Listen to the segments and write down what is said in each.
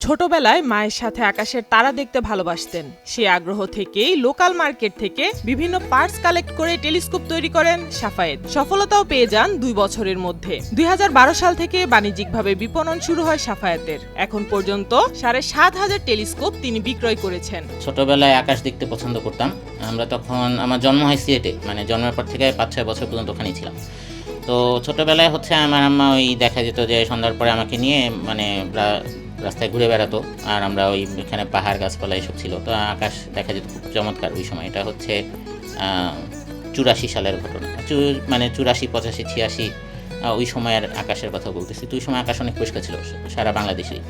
ছোটবেলায় মায়ের সাথে আকাশের তারা দেখতে ভালোবাসতেন। সেই আগ্রহ থেকেই লোকাল মার্কেট থেকে বিভিন্ন পার্টস কালেক্ট করে টেলিস্কোপ তৈরি করেন সাফায়েত। সফলতাও পেয়ে যান 2 বছরের মধ্যে। 2012 সাল থেকে বাণিজ্যিকভাবে বিপণন শুরু হয় সাফায়েতের। এখন পর্যন্ত 7,500 টেলিস্কোপ তিনি বিক্রয় করেছেন। ছোটবেলায় আকাশ দেখতে পছন্দ করতাম। আমরা তখন আমার জন্ম হয় সিলেটে, মানে জন্মের পর থেকে 5-6 বছর পর্যন্ত ওখানেই ছিলাম। তো ছোটবেলায় আমার আম্মা ওই দেখা যেত যে সন্ধ্যার পরে আমাকে নিয়ে রাস্তায় ঘুরে বেড়াতো, আর আমরা এখানে পাহাড় গাছপালা এসব ছিল, তো আকাশ দেখা যেত খুব চমৎকার ওই সময়। এটা 84 সালের ঘটনা, 84, 85, 86 ওই সময়ের আকাশের কথা বলতেছি। তো ওই সময় আকাশ অনেক পরিষ্কার ছিল সারা বাংলাদেশেই।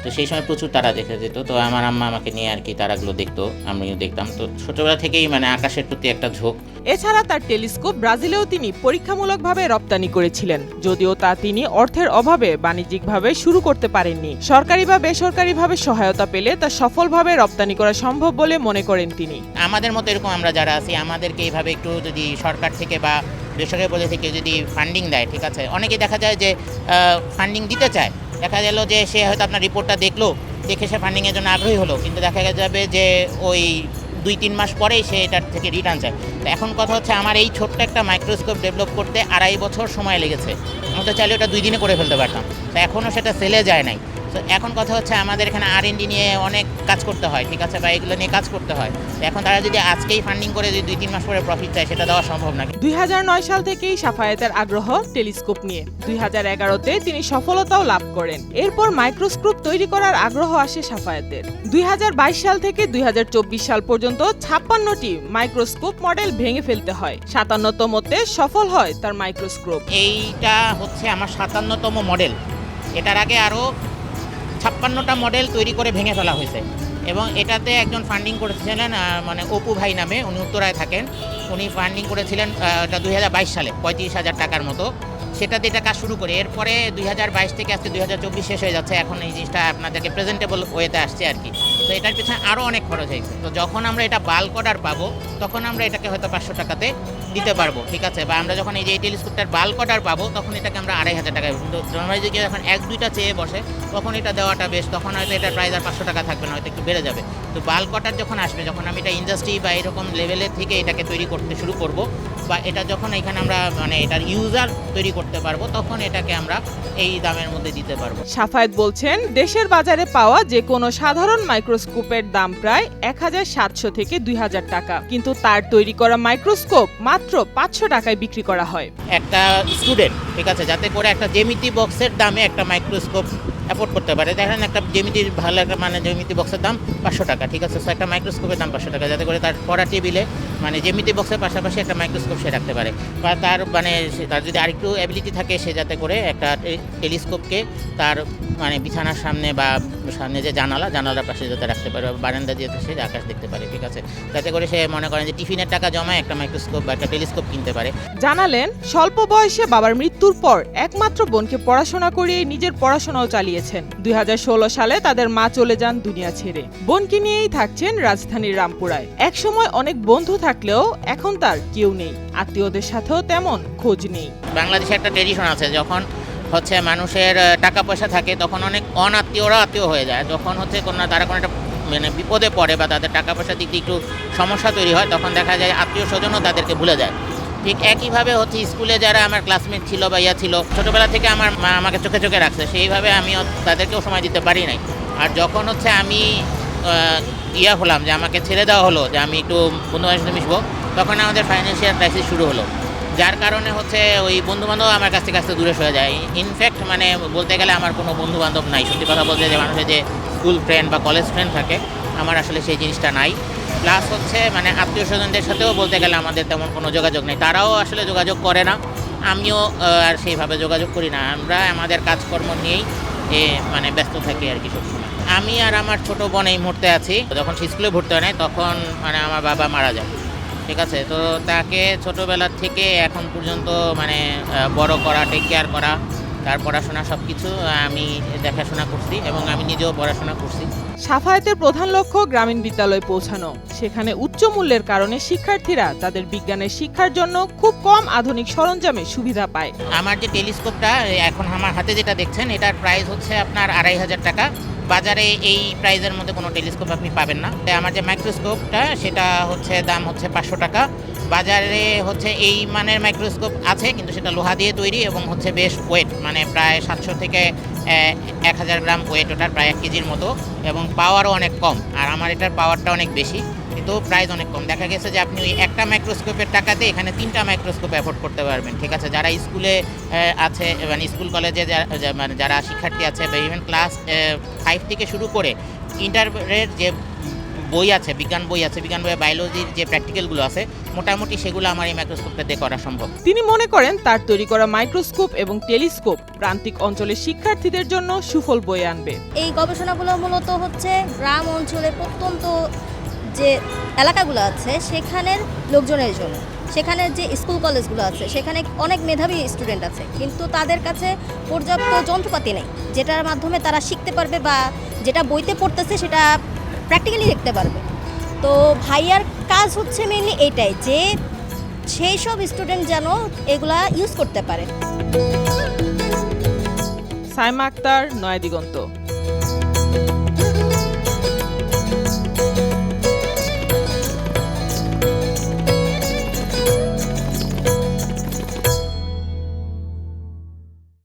তো সেই সময় প্রচুর তারা দেখা যেত। তো আমার আম্মা আমাকে নিয়ে আর কি তারাগুলো দেখতো, আমিও দেখতাম। তো ছোটবেলা থেকেই আকাশের প্রতি একটা ঝোঁক। এছাড়া তার টেলিস্কোপ ব্রাজিলেও তিনি পরীক্ষামূলকভাবে রপ্তানি করেছিলেন, যদিও তা তিনি অর্থের অভাবে বাণিজ্যিকভাবে শুরু করতে পারেননি। সরকারি বা বেসরকারিভাবে সহায়তা পেলে তা সফলভাবে রপ্তানি করা সম্ভব বলে মনে করেন তিনি। আমাদের মতো এরকম আমরা যারা আছি, আমাদেরকে এইভাবে একটু যদি সরকার থেকে বা বেসরকারি পদে থেকে যদি ফান্ডিং দেয়, ঠিক আছে। অনেকেই দেখা যায় যে ফান্ডিং দিতে চায়, দেখা গেল যে সে হয়তো আপনার রিপোর্টটা দেখে সে ফান্ডিংয়ের জন্য আগ্রহী হলো, কিন্তু দেখা যাবে যে ওই 2-3 মাস পরেই সে এটার থেকে রিটার্ন চায়। তো এখন কথা হচ্ছে, আমার এই ছোট্ট একটা মাইক্রোস্কোপ ডেভেলপ করতে 2.5 বছর সময় লেগেছে। আমি তো চাইলে ওটা 2 দিনে করে ফেলতে পারতাম। তো এখনও সেটা সেলে যায় নাই। তো এখন কথা হচ্ছে, আমাদের এখানে R&D নিয়ে অনেক কাজ করতে হয়, ঠিক আছে, বা এগুলো নিয়ে কাজ করতে হয়। তো এখন তারা যদি আজকেই ফান্ডিং করে যদি 2-3 মাস পরে প্রফিট চায়, সেটা দেওয়া সম্ভব না। 2009 সাল থেকেই সাফায়েতের আগ্রহ টেলিস্কোপ নিয়ে। 2011-তে তিনি সফলতাও লাভ করেন। এরপর মাইক্রোস্কোপ তৈরি করার আগ্রহ আসে সাফায়েতের। 2022 সাল থেকে 2024 সাল পর্যন্ত 56টি মাইক্রোস্কোপ মডেল ভেঙে ফেলতে হয়। 57তমতে সফল হয় তার মাইক্রোস্কোপ। এইটা হচ্ছে আমার 57তম মডেল। এটার আগে আরও 56টা মডেল তৈরি করে ভেঙে ফেলা হয়েছে, এবং এটাতে একজন ফান্ডিং করেছিলেন অপু ভাই নামে, উনি উত্তরায় থাকেন। উনি ফান্ডিং করেছিলেন এটা 2022 সালে 35,000 টাকার মতো। সেটাতে এটা কাজ শুরু করে এরপরে 2022 থেকে আজকে 2024 শেষ হয়ে যাচ্ছে। এখন এই জিনিসটা আপনাদেরকে প্রেজেন্টেবল ওয়েতে আসছে আর কি। তো এটার পেছনে আরও অনেক খরচ হয়েছে। তো যখন আমরা এটা বাল্ক অর্ডার পাবো, তখন আমরা এটাকে হয়তো 500 টাকাতে দিতে পারবো, ঠিক আছে। বা আমরা যখন এই যে টেলিস্কোপটার বাল্ক অর্ডার পাবো, তখন এটাকে আমরা 2,500 টাকায়। নর্মালি যদি যখন 1-2টা চেয়ে বসে, তখন এটা দেওয়াটা বেশ, তখন হয়তো এটার প্রাইস আর 500 টাকা থাকবে না, হয়তো একটু বেড়ে যাবে। তো বাল্ক অর্ডার যখন আসবে, যখন আমি এটা ইন্ডাস্ট্রি বা এরকম লেভেলের থেকে এটাকে তৈরি করতে শুরু করব, বা এটা যখন এখানে আমরা এটার ইউজার তৈরি করতে পারবো, তখন এটাকে আমরা এই দামের মধ্যে দিতে পারবো। সাফায়েত বলছেন, দেশের বাজারে পাওয়া যে কোনো সাধারণ মাইক্রোস্কোপের দাম প্রায় 1,700 থেকে 2,000 টাকা, কিন্তু তার তৈরি করা মাইক্রোস্কোপ মাত্র 500 টাকায় বিক্রি করা হয়। একটা স্টুডেন্ট, ঠিক আছে, যাতে করে একটা জ্যামিতি বক্সের দামে একটা মাইক্রোস্কোপ অ্যাফোর্ড করতে পারে। দেখেন একটা জ্যামিতির ভালো একটা জ্যামিতি বক্সের দাম 500 টাকা, ঠিক আছে। একটা মাইক্রোস্কোপের দাম 500 টাকা, যাতে করে তার পড়া টেবিলে জ্যামিতি বক্সের পাশাপাশি একটা মাইক্রোস্কোপ সে রাখতে পারে, বা তার তার যদি আরেকটু অ্যাবিলিটি থাকে, সে যাতে করে একটা টেলিস্কোপকে তার বিছানার সামনে বা সামনে যে জানালার পাশে যাতে রাখতে পারে, বা বারান্দা দিয়ে সে আকাশ দেখতে পারে, ঠিক আছে। যাতে করে সে মনে করেন যে টিফিনের টাকা জমায় একটা মাইক্রোস্কোপ বা একটা টেলিস্কোপ কিনতে পারে। জানালেন, স্বল্প বয়সে বাবার মৃত্যুর পর একমাত্র বোনকে পড়াশোনা করিয়ে নিজের পড়াশোনাও চালিয়েছেন। 2016 সালে তাদের মা চলে যান দুনিয়া ছেড়ে। বোনকে নিয়েই থাকছেন রাজধানীর রামপুরায়। একসময় অনেক বন্ধু থাকলেও এখন তার কেউ নেই, আত্মীয়দের সাথেও তেমন খোঁজ নেই। বাংলাদেশে একটা ট্রেডিশন আছে, যখন মানুষের টাকা পয়সা থাকে, তখন অনেক অনাত্মীয়রা আত্মীয় হয়ে যায়। যখন তারা কোনো একটা বিপদে পড়ে বা তাদের টাকা পয়সার দিক দিয়ে একটু সমস্যা তৈরি হয়, তখন দেখা যায় আত্মীয় স্বজনও তাদেরকে ভুলে যায়। ঠিক একইভাবে স্কুলে যারা আমার ক্লাসমেট ছিল বা ছিল, ছোটোবেলা থেকে আমার মা আমাকে চোখে চোখে রাখছে, সেইভাবে আমিও তাদেরকেও সময় দিতে পারি নাই। আর যখন আমি হলাম যে আমাকে ছেড়ে দেওয়া হলো, যে আমি একটু বন্ধুবান্ধবের সাথে মিশবো, তখন আমাদের ফাইন্যান্সিয়াল ক্রাইসিস শুরু হলো, যার কারণে ওই বন্ধুবান্ধব আমার কাছ থেকে আস্তে দূরে সরে যায়। ইনফ্যাক্ট বলতে গেলে আমার কোনো বন্ধুবান্ধব নাই। সত্যি কথা বলতে, যে মানুষের যে স্কুল ফ্রেন্ড বা কলেজ ফ্রেন্ড থাকে, আমার আসলে সেই জিনিসটা নাই। প্লাস আত্মীয় স্বজনদের সাথেও বলতে গেলে আমাদের তেমন কোনো যোগাযোগ নেই, তারাও আসলে যোগাযোগ করে না, আমিও আর সেইভাবে যোগাযোগ করি না। আমরা আমাদের কাজকর্ম নিয়েই ব্যস্ত থাকি আর কি সবসময়। আমি আর আমার ছোট বোন এই মুহূর্তে আছি। যখন সে স্কুলে ভর্তি হয় নাই, তখন আমার বাবা মারা যায়, ঠিক আছে। তো তাকে ছোটোবেলার থেকে এখন পর্যন্ত বড় করা, টেক কেয়ার করা, তার পড়াশোনা সব কিছু আমি দেখাশোনা করছি, এবং আমি নিজেও পড়াশোনা করছি। সাফায়েতের প্রধান লক্ষ্য গ্রামীণ বিদ্যালয়ে পৌঁছানো। সেখানে উচ্চ মূল্যের কারণে শিক্ষার্থীরা তাদের বিজ্ঞানের শিক্ষার জন্য খুব কম আধুনিক সরঞ্জামে সুবিধা পায়। আমার যে টেলিস্কোপটা এখন আমার হাতে যেটা দেখছেন, এটার প্রাইস আপনার 2,500 টাকা, বাজারে এই প্রাইজের মধ্যে কোনো টেলিস্কোপ আপনি পাবেন না। তাই আমার যে মাইক্রোস্কোপটা সেটা হচ্ছে দাম হচ্ছে 500 টাকা। বাজারে হচ্ছে এই মানের মাইক্রোস্কোপ আছে, কিন্তু সেটা লোহা দিয়ে তৈরি এবং হচ্ছে বেশ ওয়েট, মানে প্রায় 700 থেকে 1000 গ্রাম ওয়েট, ওটার প্রায় 1 কেজির মতো, এবং পাওয়ারও অনেক কম। আর আমার এটার পাওয়ারটা অনেক বেশি, কিন্তু প্রাইস অনেক কম। দেখা গেছে যে আপনি ওই একটা মাইক্রোস্কোপের টাকাতে এখানে 3টা মাইক্রোস্কোপ অ্যাফোর্ড করতে পারবেন। ঠিক আছে, যারা স্কুলে আছে, মানে স্কুল কলেজে মানে যারা শিক্ষার্থী আছে, বা ইভেন ক্লাস 5 থেকে শুরু করে ইন্টারের যে বই আছে, বিজ্ঞান বই আছে, বিজ্ঞান বইয়ে বায়োলজির যে প্র্যাকটিক্যালগুলো আছে, মোটামুটি সেগুলো আমার এই মাইক্রোস্কোপটা দিয়ে করা সম্ভব। তিনি মনে করেন তার তৈরি করা মাইক্রোস্কোপ এবং টেলিস্কোপ প্রান্তিক অঞ্চলের শিক্ষার্থীদের জন্য সুফল বয়ে আনবে। এই গবেষণাগুলো মূলত হচ্ছে গ্রাম অঞ্চলের প্রত্যন্ত যে এলাকাগুলো আছে সেখানের লোকজনের জন্য। সেখানে যে স্কুল কলেজগুলো আছে সেখানে অনেক মেধাবী স্টুডেন্ট আছে, কিন্তু তাদের কাছে পর্যাপ্ত যন্ত্রপাতি নেই যেটার মাধ্যমে তারা শিখতে পারবে বা যেটা বইতে পড়তেছে সেটা প্র্যাকটিক্যালি দেখতে পারবে। তো ভাইয়ার কাজ হচ্ছে মেইনলি এইটাই, যে সেই সব স্টুডেন্ট যেন এগুলা ইউজ করতে পারে। সাইমা আক্তার, নয়া দিগন্ত।